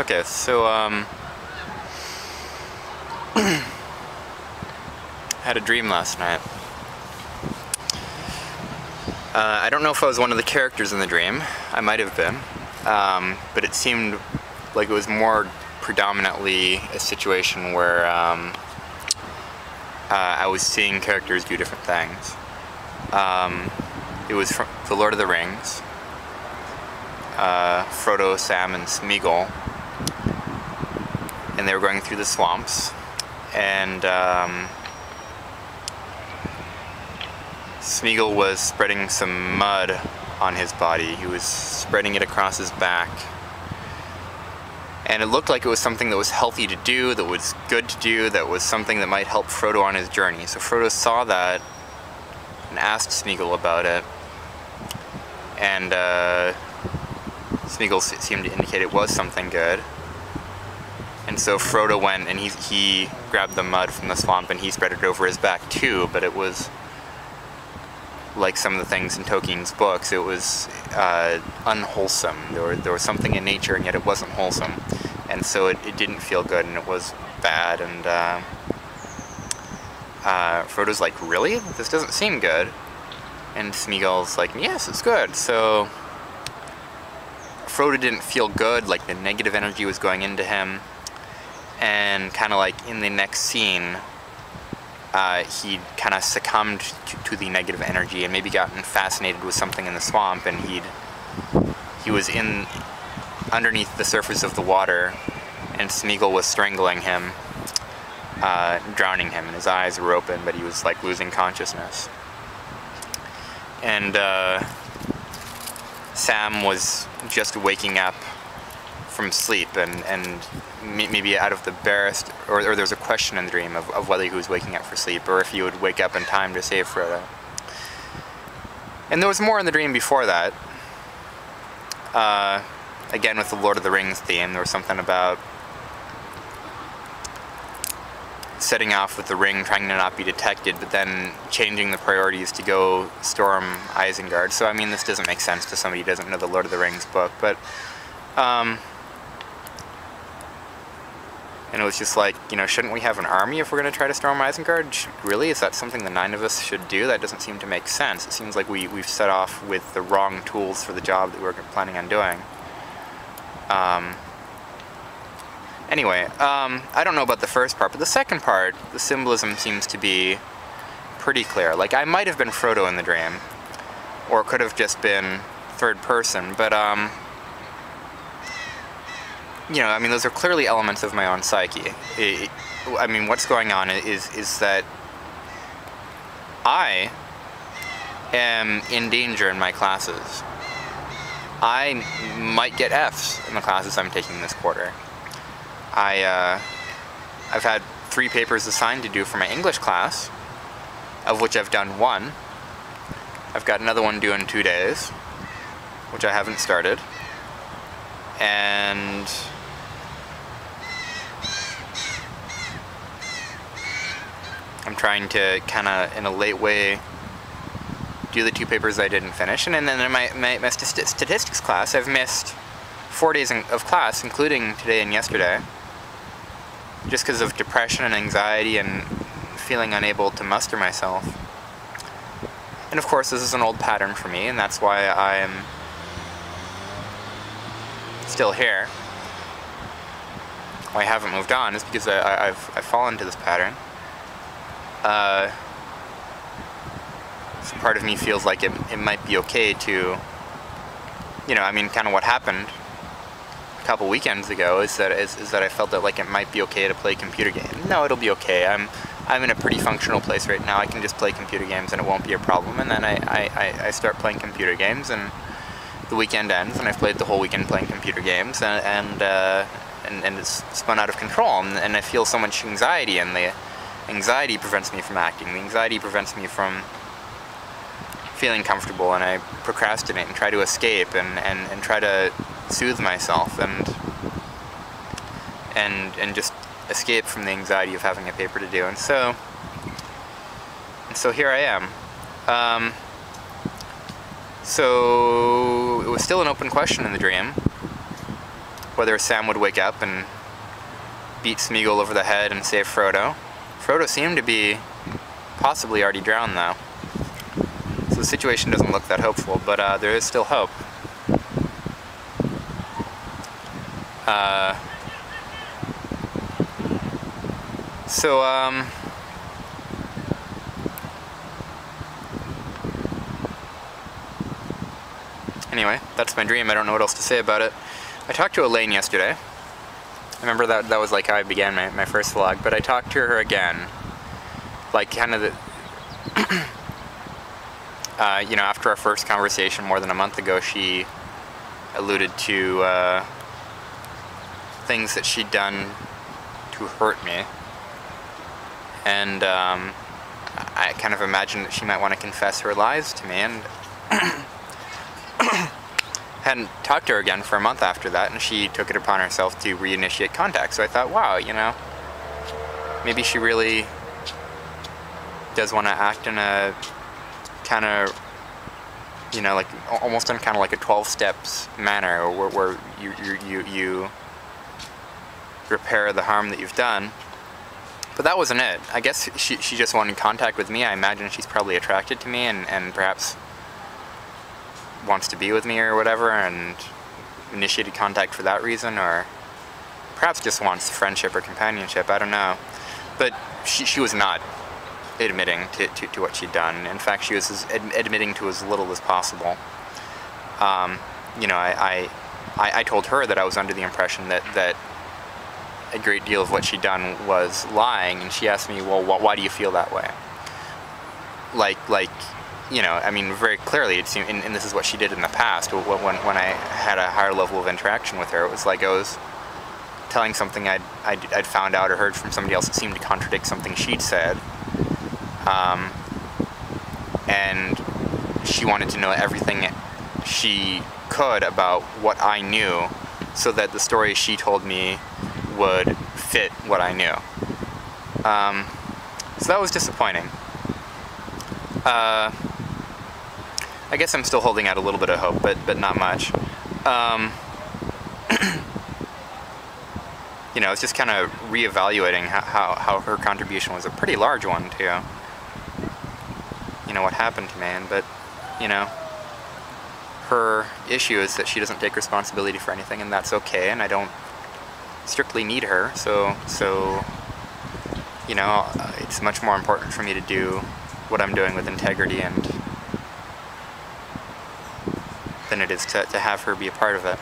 Okay, so had a dream last night. I don't know if I was one of the characters in the dream. I might have been, but it seemed like it was more predominantly a situation where I was seeing characters do different things. It was from The Lord of the Rings. Frodo, Sam, and Smeagol, and they were going through the swamps, and Smeagol was spreading some mud on his body. He was spreading it across his back, and it looked like it was something that was healthy to do, that was good to do, that was something that might help Frodo on his journey. So Frodo saw that and asked Smeagol about it, and Smeagol seemed to indicate it was something good. And so Frodo went and he grabbed the mud from the swamp and he spread it over his back too, but it was like some of the things in Tolkien's books, it was unwholesome. There was something in nature and yet it wasn't wholesome. And so it didn't feel good and it was bad, and Frodo's like, really? This doesn't seem good. And Smeagol's like, yes, it's good. So Frodo didn't feel good, like the negative energy was going into him, and kind of like in the next scene, he kind of succumbed to the negative energy and maybe gotten fascinated with something in the swamp, and he was underneath the surface of the water, and Smeagol was strangling him, drowning him, and his eyes were open, but he was like losing consciousness. And Sam was just waking up from sleep, and maybe out of the barest, or there was a question in the dream of whether he was waking up for sleep or if he would wake up in time to save Frodo. And there was more in the dream before that. Again, with the Lord of the Rings theme, there was something about setting off with the ring, trying to not be detected, but then changing the priorities to go storm Isengard. So, I mean, this doesn't make sense to somebody who doesn't know the Lord of the Rings book, but, and it was just like, you know, shouldn't we have an army if we're going to try to storm Isengard? Really? Is that something the 9 of us should do? That doesn't seem to make sense. It seems like we've set off with the wrong tools for the job that we're planning on doing. Anyway, I don't know about the first part, but the second part, the symbolism seems to be pretty clear. Like, I might have been Frodo in the dream, or it could have just been third person, but, you know, I mean, those are clearly elements of my own psyche. I mean, what's going on is that I am in danger in my classes. I might get Fs in the classes I'm taking this quarter. I've had 3 papers assigned to do for my English class, of which I've done 1. I've got another one due in 2 days, which I haven't started. And I'm trying to kind of, in a late way, do the 2 papers I didn't finish. And then in my statistics class, I've missed 4 days of class, including today and yesterday, just because of depression and anxiety and feeling unable to muster myself. And of course, this is an old pattern for me, and that's why I am still here. Why I haven't moved on is because I've fallen into this pattern. So part of me feels like it might be okay to, you know, I mean, kind of what happened a couple weekends ago is that I felt that like it might be okay to play computer games. No, it'll be okay. I'm in a pretty functional place right now. I can just play computer games and it won't be a problem. And then I start playing computer games, and the weekend ends, and I've played the whole weekend playing computer games, and it's spun out of control, and I feel so much anxiety, and the anxiety prevents me from acting. The anxiety prevents me from feeling comfortable, and I procrastinate and try to escape and try to soothe myself and just escape from the anxiety of having a paper to do. And so here I am. So it was still an open question in the dream, whether Sam would wake up and beat Smeagol over the head and save Frodo. Frodo seemed to be possibly already drowned though. So the situation doesn't look that hopeful, but there is still hope. Anyway, that's my dream. I don't know what else to say about it. I talked to Elaine yesterday. I remember that was like how I began my first vlog, but I talked to her again. Like kind of the, you know, after our first conversation more than a month ago, she alluded to things that she'd done to hurt me. And I kind of imagined that she might want to confess her lies to me, and hadn't talked to her again for a month after that, and she took it upon herself to reinitiate contact. So I thought, wow, you know, maybe she really does want to act in a kind of, you know, like almost in kind of like a 12 steps manner, where you repair the harm that you've done. But that wasn't it. I guess she just wanted contact with me. I imagine she's probably attracted to me and perhaps wants to be with me or whatever, and initiated contact for that reason, or perhaps just wants friendship or companionship. I don't know. But she was not admitting to what she'd done. In fact, she was admitting to as little as possible. You know, I told her that I was under the impression that a great deal of what she'd done was lying, and she asked me, well, why do you feel that way? Like, you know, I mean, very clearly, it seemed, and this is what she did in the past, when I had a higher level of interaction with her, it was like I was telling something I'd found out or heard from somebody else that seemed to contradict something she'd said. And she wanted to know everything she could about what I knew, so that the story she told me would fit what I knew. So that was disappointing. I guess I'm still holding out a little bit of hope, but not much. You know, it's just kind of reevaluating how her contribution was a pretty large one to, you know, what happened to me. But, you know, her issue is that she doesn't take responsibility for anything, and that's okay, and I don't strictly need her, so you know, it's much more important for me to do what I'm doing with integrity and than it is to have her be a part of it.